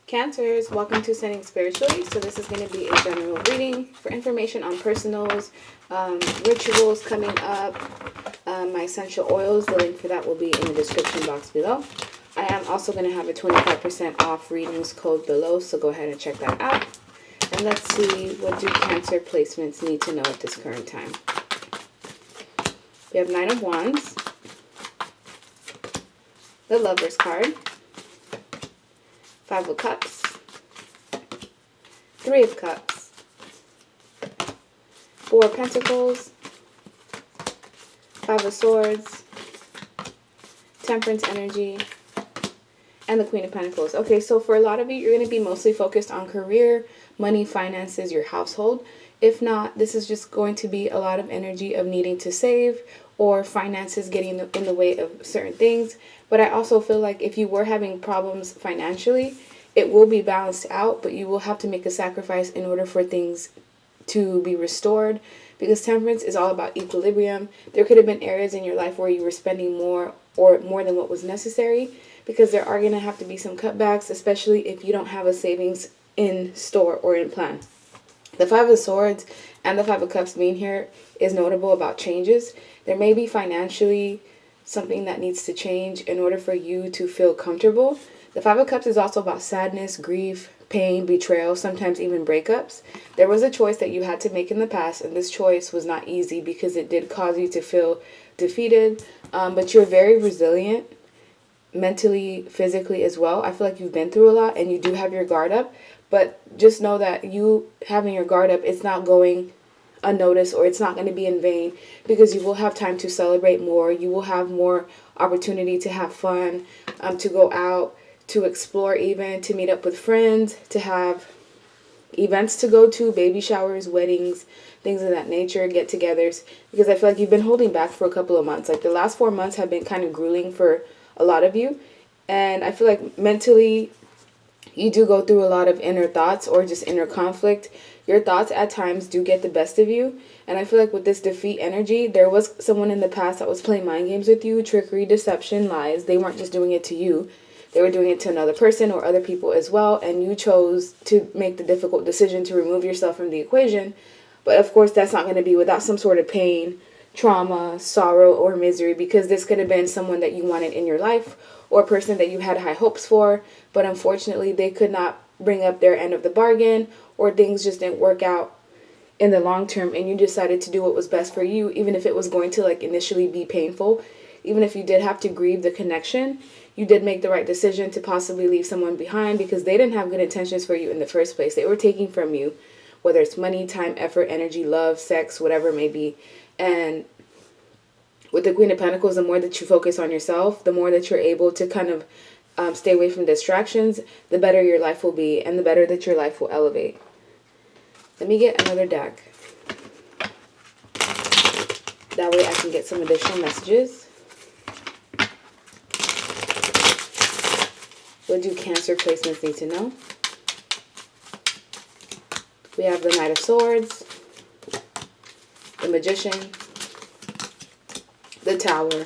Cancers, welcome to Setting Spiritually. So this is going to be a general reading for information on personals, rituals coming up, my essential oils. The link for that will be in the description box below. I am also going to have a 25% off readings code below, so go ahead and check that out. And let's see, what do Cancer placements need to know at this current time? We have Nine of Wands, the Lovers card, Five of Cups, Three of Cups, Four of Pentacles, Five of Swords, Temperance energy, and the Queen of Pentacles. Okay, so for a lot of you, you're going to be mostly focused on career, money, finances, your household. If not, this is just going to be a lot of energy of needing to save or finances getting in the way of certain things. But I also feel like if you were having problems financially, it will be balanced out, but you will have to make a sacrifice in order for things to be restored, because temperance is all about equilibrium. There could have been areas in your life where you were spending more or more than what was necessary, because there are going to have to be some cutbacks, especially if you don't have a savings in store or in plan. The Five of Swords and the Five of Cups being here is notable about changes. There may be financially something that needs to change in order for you to feel comfortable. The Five of Cups is also about sadness, grief, pain, betrayal, sometimes even breakups. There was a choice that you had to make in the past, and this choice was not easy because it did cause you to feel defeated, but you're very resilient mentally, physically as well. I feel like you've been through a lot and you do have your guard up, but just know that you having your guard up, it's not going unnoticed, or it's not going to be in vain, because you will have time to celebrate more. You will have more opportunity to have fun, to go out, to explore, even to meet up with friends, to have events to go to, baby showers, weddings, things of that nature, get-togethers, because I feel like you've been holding back for a couple of months. Like the last 4 months have been kind of grueling for a lot of you, and I feel like mentally you do go through a lot of inner thoughts or just inner conflict. Your thoughts at times do get the best of you, and I feel like with this defeat energy, there was someone in the past that was playing mind games with you, trickery, deception, lies. They weren't just doing it to you. They were doing it to another person or other people as well, and you chose to make the difficult decision to remove yourself from the equation. But of course, that's not going to be without some sort of pain, trauma, sorrow, or misery, because this could have been someone that you wanted in your life or a person that you had high hopes for, but unfortunately they could not bring up their end of the bargain, or things just didn't work out in the long term, and you decided to do what was best for you, even if it was going to like initially be painful. Even if you did have to grieve the connection, you did make the right decision to possibly leave someone behind, because they didn't have good intentions for you in the first place. They were taking from you, whether it's money, time, effort, energy, love, sex, whatever it may be. And with the Queen of Pentacles, the more that you focus on yourself, the more that you're able to kind of stay away from distractions, the better your life will be, and the better that your life will elevate. Let me get another deck. That way I can get some additional messages. What do Cancer placements need to know? We have the Knight of Swords, the Magician, the Tower,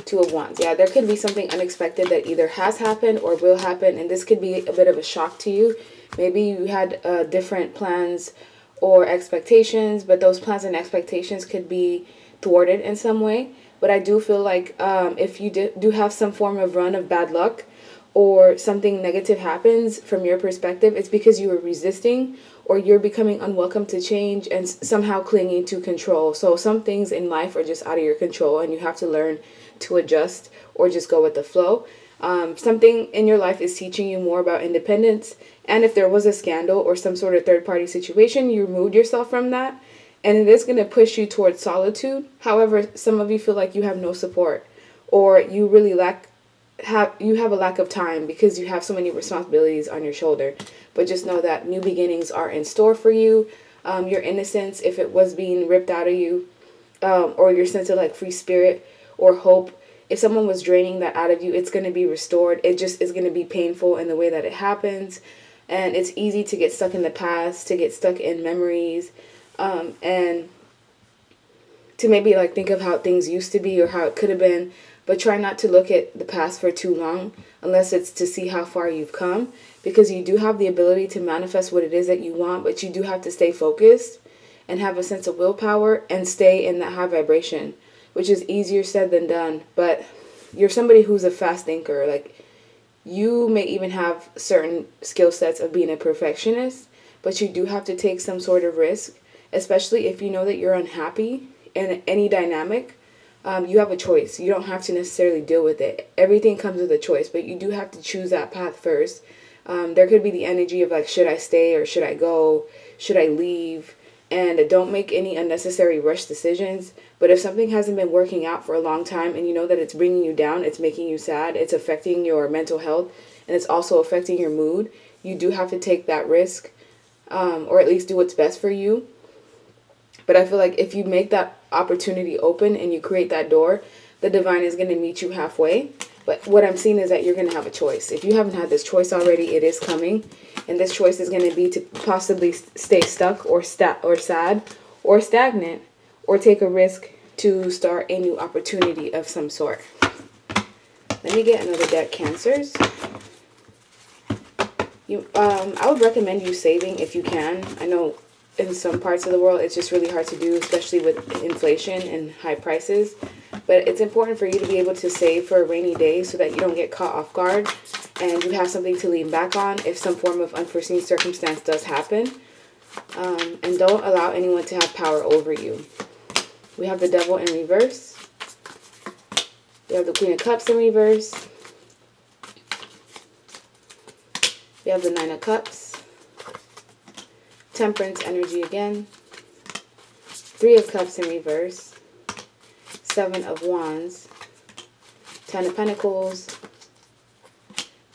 Two of Wands. Yeah, there could be something unexpected that either has happened or will happen, and this could be a bit of a shock to you. Maybe you had different plans or expectations, but those plans and expectations could be thwarted in some way. But I do feel like if you do have some form of run of bad luck, or something negative happens from your perspective, it's because you were resisting, or you're becoming unwelcome to change and somehow clinging to control. So some things in life are just out of your control, and you have to learn to adjust or just go with the flow. Something in your life is teaching you more about independence, and if there was a scandal or some sort of third-party situation, you removed yourself from that, and it is going to push you towards solitude. However, some of you feel like you have no support, or you really have a lack of time because you have so many responsibilities on your shoulder. But just know that new beginnings are in store for you. Your innocence, if it was being ripped out of you, or your sense of like free spirit or hope, if someone was draining that out of you, it's going to be restored. It just is going to be painful in the way that it happens, and it's easy to get stuck in the past, to get stuck in memories, and to maybe like think of how things used to be or how it could have been. But try not to look at the past for too long, unless it's to see how far you've come. because you do have the ability to manifest what it is that you want, but you do have to stay focused and have a sense of willpower and stay in that high vibration, which is easier said than done. But you're somebody who's a fast thinker. Like, you may even have certain skill sets of being a perfectionist, but you do have to take some sort of risk, especially if you know that you're unhappy in any dynamic. You have a choice. You don't have to necessarily deal with it. Everything comes with a choice, but you do have to choose that path first. There could be the energy of like, should I stay or should I go? Should I leave? And don't make any unnecessary rush decisions. But if something hasn't been working out for a long time and you know that it's bringing you down, it's making you sad, it's affecting your mental health, and it's also affecting your mood, you do have to take that risk, or at least do what's best for you. But I feel like if you make that opportunity open and you create that door, the divine is going to meet you halfway. But what I'm seeing is that you're going to have a choice. If you haven't had this choice already, it is coming. And this choice is going to be to possibly stay stuck or sad or stagnant, or take a risk to start a new opportunity of some sort. Let me get another deck, Cancers. I would recommend you saving if you can. I know in some parts of the world it's just really hard to do, especially with inflation and high prices. But it's important for you to be able to save for a rainy day so that you don't get caught off guard and you have something to lean back on if some form of unforeseen circumstance does happen. And don't allow anyone to have power over you. We have the Devil in reverse. We have the Queen of Cups in reverse. We have the Nine of Cups. Temperance energy again. Three of Cups in reverse. Seven of Wands. 10 of Pentacles.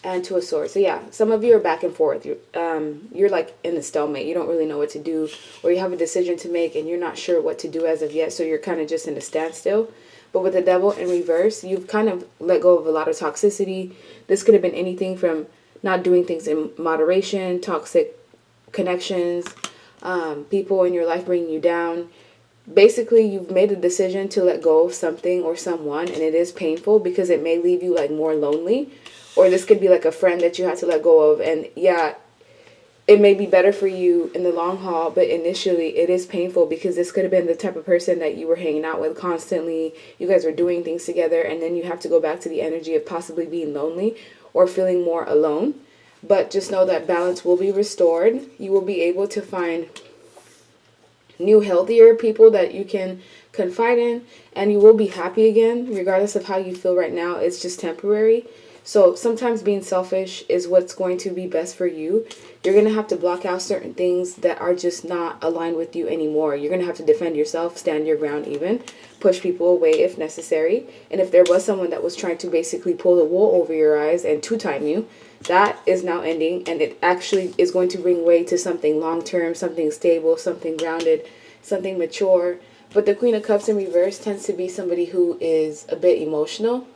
And Two of Swords. So yeah, some of you are back and forth. You're like in a stalemate. You don't really know what to do. Or you have a decision to make and you're not sure what to do as of yet. So you're kind of just in a standstill. But with the Devil in reverse, you've kind of let go of a lot of toxicity. This could have been anything from not doing things in moderation, toxic connections, people in your life bringing you down. Basically, you've made a decision to let go of something or someone, and it is painful because it may leave you like more lonely. Or this could be like a friend that you had to let go of, and yeah, it may be better for you in the long haul, but initially it is painful because this could have been the type of person that you were hanging out with constantly. You guys were doing things together, and then you have to go back to the energy of possibly being lonely or feeling more alone. But just know that balance will be restored. You will be able to find new, healthier people that you can confide in, and you will be happy again, regardless of how you feel right now. It's just temporary. So sometimes being selfish is what's going to be best for you. You're going to have to block out certain things that are just not aligned with you anymore. You're going to have to defend yourself, stand your ground even, push people away if necessary. And if there was someone that was trying to basically pull the wool over your eyes and two-time you, that is now ending, and it actually is going to bring way to something long-term, something stable, something grounded, something mature. But the Queen of Cups in reverse tends to be somebody who is a bit emotional.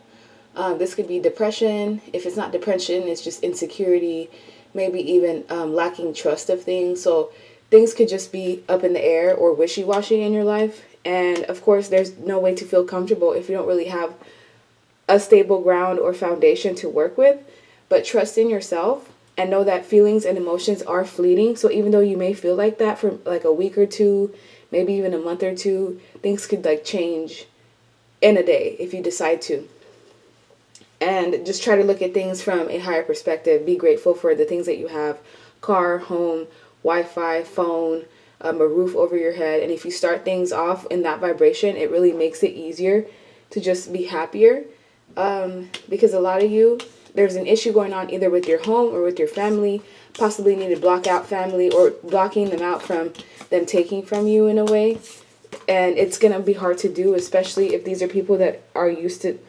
This could be depression. If it's not depression, it's just insecurity, maybe even lacking trust of things. So things could just be up in the air or wishy-washy in your life. And of course, there's no way to feel comfortable if you don't really have a stable ground or foundation to work with. But trust in yourself and know that feelings and emotions are fleeting. So even though you may feel like that for like a week or two, maybe even a month or two, things could like change in a day if you decide to. And just try to look at things from a higher perspective. Be grateful for the things that you have. Car, home, Wi-Fi, phone, a roof over your head. And if you start things off in that vibration, it really makes it easier to just be happier. Because a lot of you, there's an issue going on either with your home or with your family. Possibly need to block out family or blocking them out from them taking from you in a way. And it's going to be hard to do, especially if these are people that are used to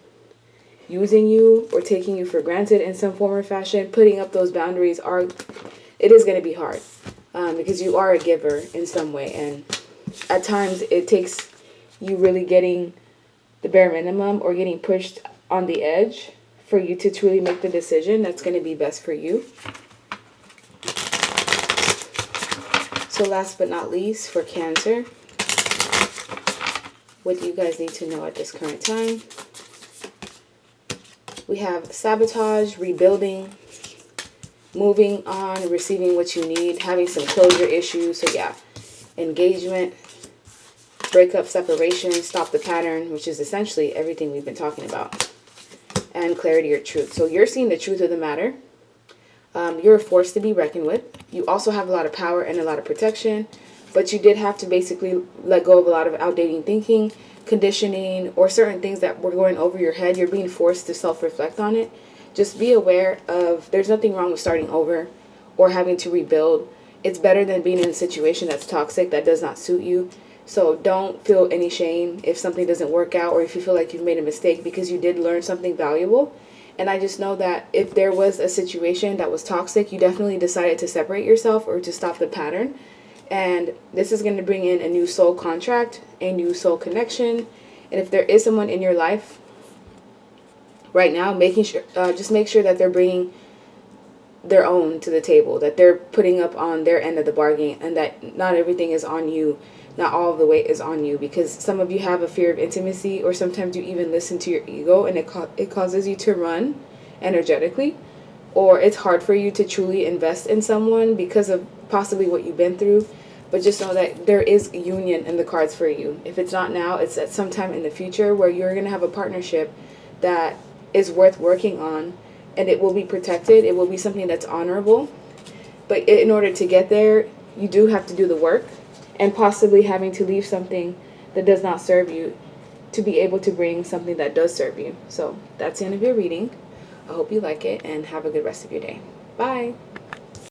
using you or taking you for granted in some form or fashion. Putting up those boundaries it is going to be hard because you are a giver in some way, and at times it takes you really getting the bare minimum or getting pushed on the edge for you to truly make the decision that's going to be best for you. So last but not least, for Cancer, what do you guys need to know at this current time? We have sabotage, rebuilding, moving on, receiving what you need, having some closure issues. So yeah, engagement, breakup, separation, stop the pattern, which is essentially everything we've been talking about, and clarity or truth. So you're seeing the truth of the matter. You're a force to be reckoned with. You also have a lot of power and a lot of protection, but you did have to basically let go of a lot of outdated thinking, conditioning, or certain things that were going over your head. You're being forced to self-reflect on it. Just be aware of there's nothing wrong with starting over or having to rebuild. It's better than being in a situation that's toxic, that does not suit you. So don't feel any shame if something doesn't work out or if you feel like you've made a mistake, because you did learn something valuable. And I just know that if there was a situation that was toxic, you definitely decided to separate yourself or to stop the pattern. And this is going to bring in a new soul contract, a new soul connection. And if there is someone in your life right now, making sure, just make sure that they're bringing their own to the table, that they're putting up on their end of the bargain, and that not everything is on you. Not all of the weight is on you, because some of you have a fear of intimacy, or sometimes you even listen to your ego, and it causes you to run energetically, or it's hard for you to truly invest in someone because of possibly what you've been through. But just know that there is union in the cards for you. If it's not now, it's at some time in the future where you're going to have a partnership that is worth working on, and it will be protected. It will be something that's honorable. But in order to get there, you do have to do the work, and possibly having to leave something that does not serve you to be able to bring something that does serve you. So that's the end of your reading. I hope you like it, and have a good rest of your day. Bye.